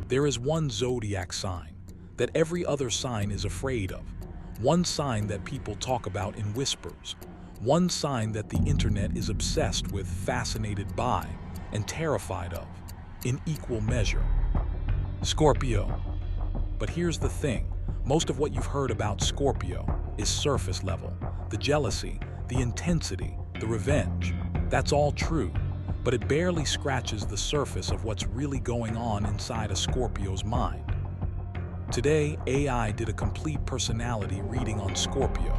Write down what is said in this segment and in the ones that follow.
There is one zodiac sign that every other sign is afraid of, one sign that people talk about in whispers, one sign that the internet is obsessed with, fascinated by, and terrified of, in equal measure. Scorpio. But here's the thing, most of what you've heard about Scorpio is surface level. The jealousy, the intensity, the revenge, that's all true, but it barely scratches the surface of what's really going on inside a Scorpio's mind. Today, AI did a complete personality reading on Scorpio,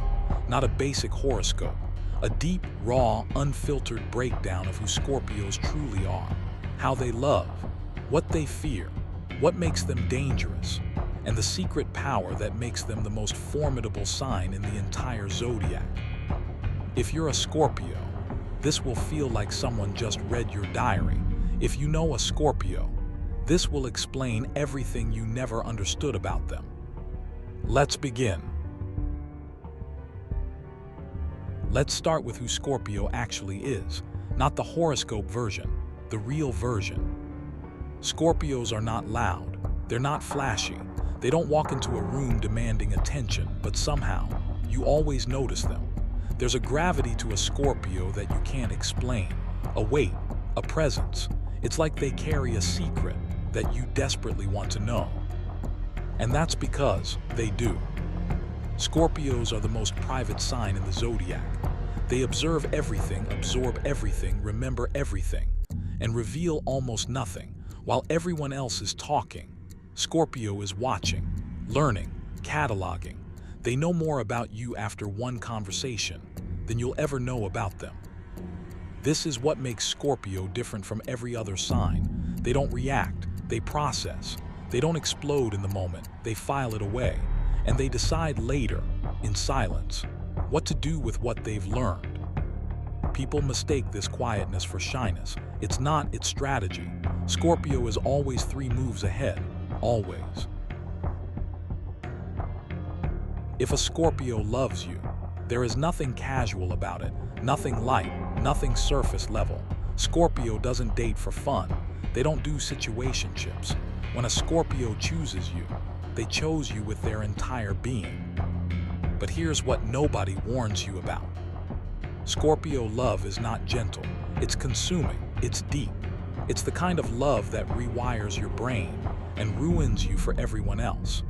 not a basic horoscope, a deep, raw, unfiltered breakdown of who Scorpios truly are, how they love, what they fear, what makes them dangerous, and the secret power that makes them the most formidable sign in the entire zodiac. If you're a Scorpio, this will feel like someone just read your diary. If you know a Scorpio, this will explain everything you never understood about them. Let's begin. Let's start with who Scorpio actually is, not the horoscope version, the real version. Scorpios are not loud, they're not flashy, they don't walk into a room demanding attention, but somehow, you always notice them. There's a gravity to a Scorpio that you can't explain, a weight, a presence. It's like they carry a secret that you desperately want to know. And that's because they do. Scorpios are the most private sign in the zodiac. They observe everything, absorb everything, remember everything, and reveal almost nothing. While everyone else is talking, Scorpio is watching, learning, cataloging. They know more about you after one conversation than you'll ever know about them. This is what makes Scorpio different from every other sign. They don't react, they process. They don't explode in the moment, they file it away. And they decide later, in silence, what to do with what they've learned. People mistake this quietness for shyness. It's not, it's strategy. Scorpio is always 3 moves ahead, always. If a Scorpio loves you, there is nothing casual about it, nothing light, nothing surface level. Scorpio doesn't date for fun. They don't do situationships. When a Scorpio chooses you, they chose you with their entire being. But here's what nobody warns you about. Scorpio love is not gentle. It's consuming. It's deep. It's the kind of love that rewires your brain and ruins you for everyone else.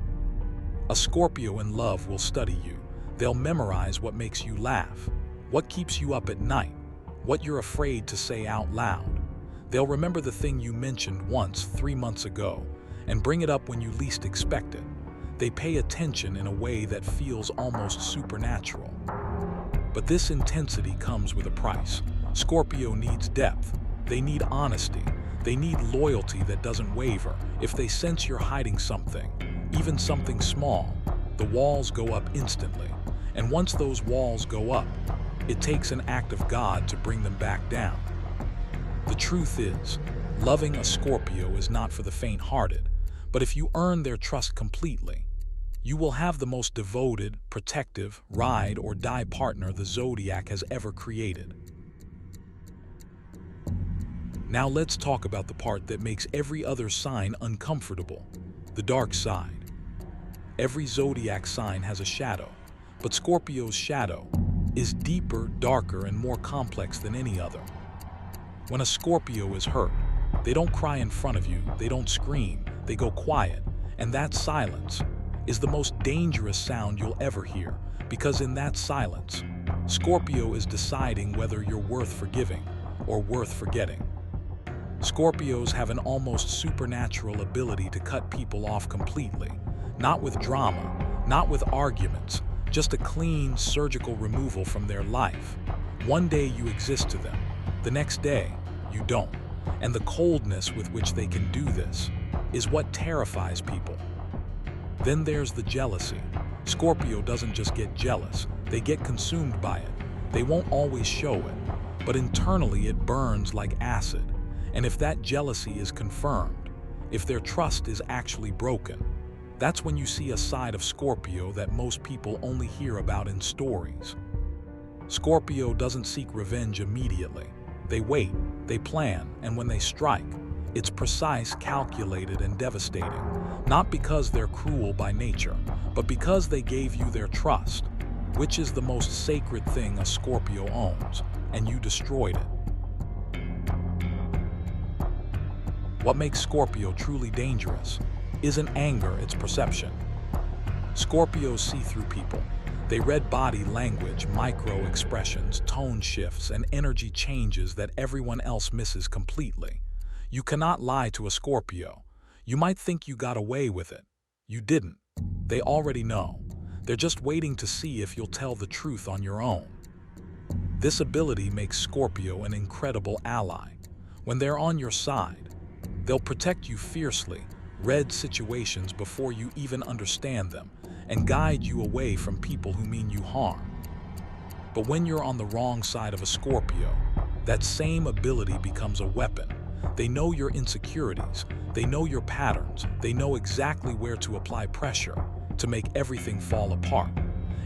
A Scorpio in love will study you. They'll memorize what makes you laugh, what keeps you up at night, what you're afraid to say out loud. They'll remember the thing you mentioned once 3 months ago and bring it up when you least expect it. They pay attention in a way that feels almost supernatural. But this intensity comes with a price. Scorpio needs depth. They need honesty. They need loyalty that doesn't waver. If they sense you're hiding something, even something small, the walls go up instantly. And once those walls go up, it takes an act of God to bring them back down. The truth is, loving a Scorpio is not for the faint-hearted, but if you earn their trust completely, you will have the most devoted, protective, ride-or-die partner the zodiac has ever created. Now let's talk about the part that makes every other sign uncomfortable, the dark side. Every zodiac sign has a shadow, but Scorpio's shadow is deeper, darker, and more complex than any other. When a Scorpio is hurt, they don't cry in front of you, they don't scream, they go quiet, and that silence is the most dangerous sound you'll ever hear, because in that silence, Scorpio is deciding whether you're worth forgiving or worth forgetting. Scorpios have an almost supernatural ability to cut people off completely, not with drama, not with arguments, just a clean, surgical removal from their life. One day you exist to them, the next day you don't. And the coldness with which they can do this is what terrifies people. Then there's the jealousy. Scorpio doesn't just get jealous, they get consumed by it. They won't always show it, but internally it burns like acid. And if that jealousy is confirmed, if their trust is actually broken, that's when you see a side of Scorpio that most people only hear about in stories. Scorpio doesn't seek revenge immediately. They wait, they plan, and when they strike, It's precise, calculated, and devastating, not because they're cruel by nature, but because they gave you their trust, which is the most sacred thing a Scorpio owns, and you destroyed it. What makes Scorpio truly dangerous isn't anger, it's perception. Scorpios see through people. They read body language, micro-expressions, tone shifts, and energy changes that everyone else misses completely. You cannot lie to a Scorpio. You might think you got away with it. You didn't. They already know. They're just waiting to see if you'll tell the truth on your own. This ability makes Scorpio an incredible ally. When they're on your side, they'll protect you fiercely, read situations before you even understand them, and guide you away from people who mean you harm. But when you're on the wrong side of a Scorpio, that same ability becomes a weapon. They know your insecurities, they know your patterns, they know exactly where to apply pressure to make everything fall apart.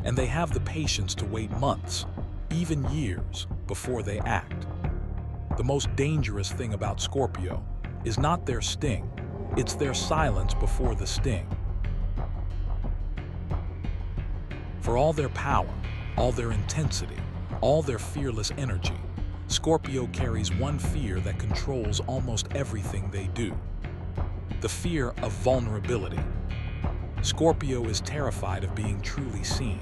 And they have the patience to wait months, even years, before they act. The most dangerous thing about Scorpio is not their sting, it's their silence before the sting. For all their power, all their intensity, all their fearless energy, Scorpio carries one fear that controls almost everything they do: the fear of vulnerability. Scorpio is terrified of being truly seen,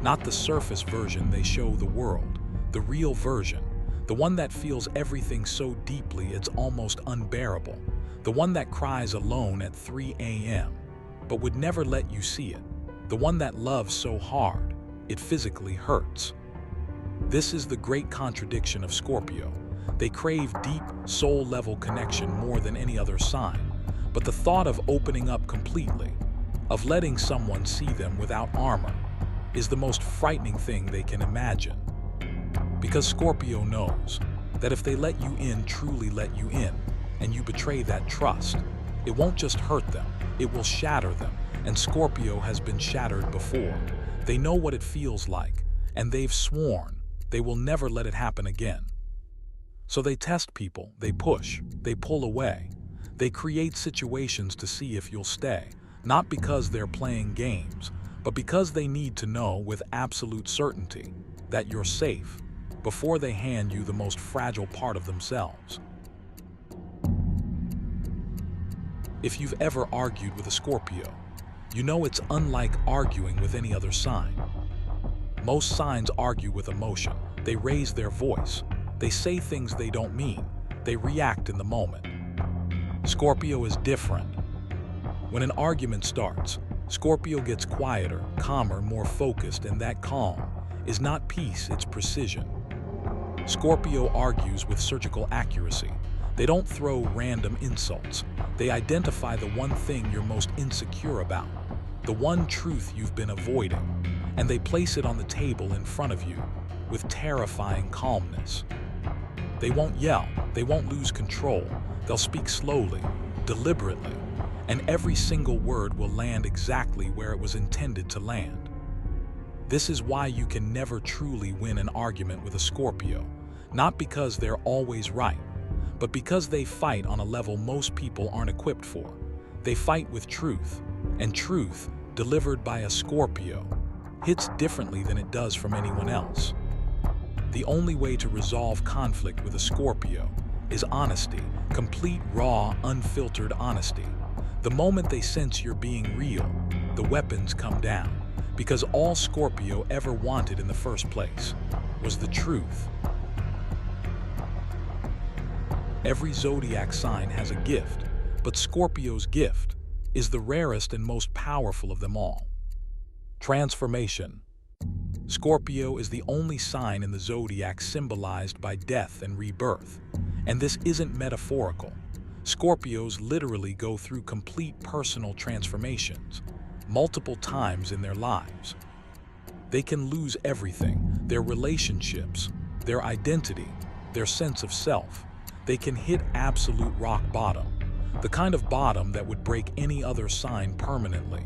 not the surface version they show the world, the real version, the one that feels everything so deeply it's almost unbearable, the one that cries alone at 3 a.m., but would never let you see it, the one that loves so hard it physically hurts. This is the great contradiction of Scorpio. They crave deep, soul-level connection more than any other sign, but the thought of opening up completely, of letting someone see them without armor, is the most frightening thing they can imagine. Because Scorpio knows that if they let you in, truly let you in, and you betray that trust, it won't just hurt them, it will shatter them, and Scorpio has been shattered before. They know what it feels like, and they've sworn they will never let it happen again. So they test people, they push, they pull away. They create situations to see if you'll stay, not because they're playing games, but because they need to know with absolute certainty that you're safe before they hand you the most fragile part of themselves. If you've ever argued with a Scorpio, you know it's unlike arguing with any other sign. Most signs argue with emotion. They raise their voice. They say things they don't mean. They react in the moment. Scorpio is different. When an argument starts, Scorpio gets quieter, calmer, more focused, and that calm is not peace, it's precision. Scorpio argues with surgical accuracy. They don't throw random insults. They identify the one thing you're most insecure about, the one truth you've been avoiding, and they place it on the table in front of you with terrifying calmness. They won't yell, they won't lose control. They'll speak slowly, deliberately, and every single word will land exactly where it was intended to land. This is why you can never truly win an argument with a Scorpio, not because they're always right, but because they fight on a level most people aren't equipped for. They fight with truth, and truth, delivered by a Scorpio, hits differently than it does from anyone else. The only way to resolve conflict with a Scorpio is honesty, complete, raw, unfiltered honesty. The moment they sense you're being real, the weapons come down, because all Scorpio ever wanted in the first place was the truth. Every zodiac sign has a gift, but Scorpio's gift is the rarest and most powerful of them all. Transformation. Scorpio is the only sign in the zodiac symbolized by death and rebirth, and this isn't metaphorical. Scorpios literally go through complete personal transformations, multiple times in their lives. They can lose everything, their relationships, their identity, their sense of self. They can hit absolute rock bottom, the kind of bottom that would break any other sign permanently.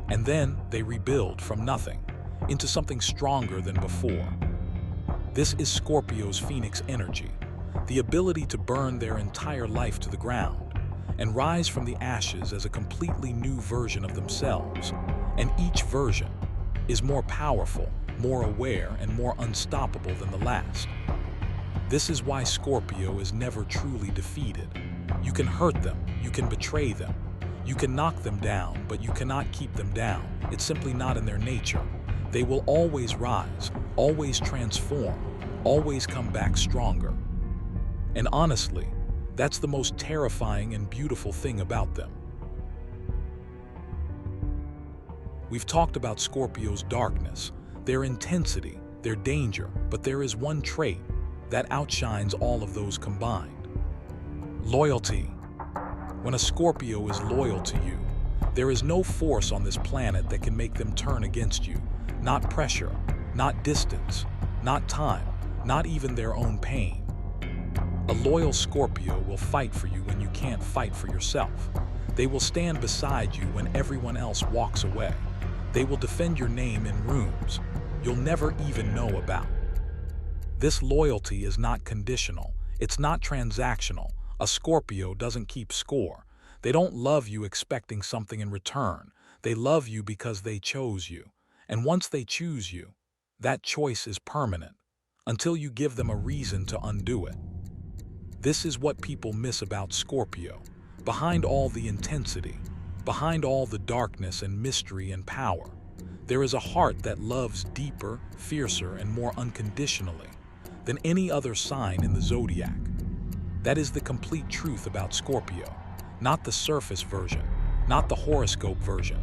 And then they rebuild from nothing into something stronger than before. This is Scorpio's Phoenix energy. the ability to burn their entire life to the ground and rise from the ashes as a completely new version of themselves. And each version is more powerful, more aware, and more unstoppable than the last. This is why Scorpio is never truly defeated. You can hurt them, you can betray them, you can knock them down, but you cannot keep them down. It's simply not in their nature. They will always rise, always transform, always come back stronger. And honestly, that's the most terrifying and beautiful thing about them. We've talked about Scorpio's darkness, their intensity, their danger, but there is one trait that outshines all of those combined: loyalty. When a Scorpio is loyal to you, there is no force on this planet that can make them turn against you. Not pressure, not distance, not time, not even their own pain. A loyal Scorpio will fight for you when you can't fight for yourself. They will stand beside you when everyone else walks away. They will defend your name in rooms you'll never even know about. This loyalty is not conditional. It's not transactional. A Scorpio doesn't keep score. They don't love you expecting something in return. They love you because they chose you. And once they choose you, that choice is permanent, until you give them a reason to undo it. This is what people miss about Scorpio. Behind all the intensity, behind all the darkness and mystery and power, there is a heart that loves deeper, fiercer, and more unconditionally than any other sign in the Zodiac. That is the complete truth about Scorpio, not the surface version, not the horoscope version,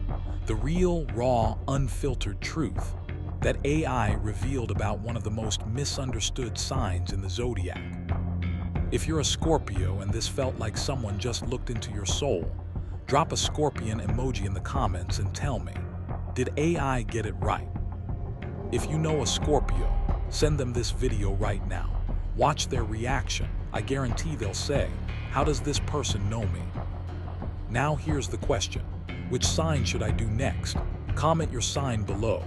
the real, raw, unfiltered truth that AI revealed about one of the most misunderstood signs in the Zodiac. If you're a Scorpio and this felt like someone just looked into your soul, drop a scorpion emoji in the comments and tell me, did AI get it right? If you know a Scorpio, send them this video right now. Watch their reaction. I guarantee they'll say, how does this person know me? Now here's the question. Which sign should I do next? Comment your sign below,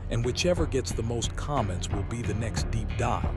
and whichever gets the most comments will be the next deep dive.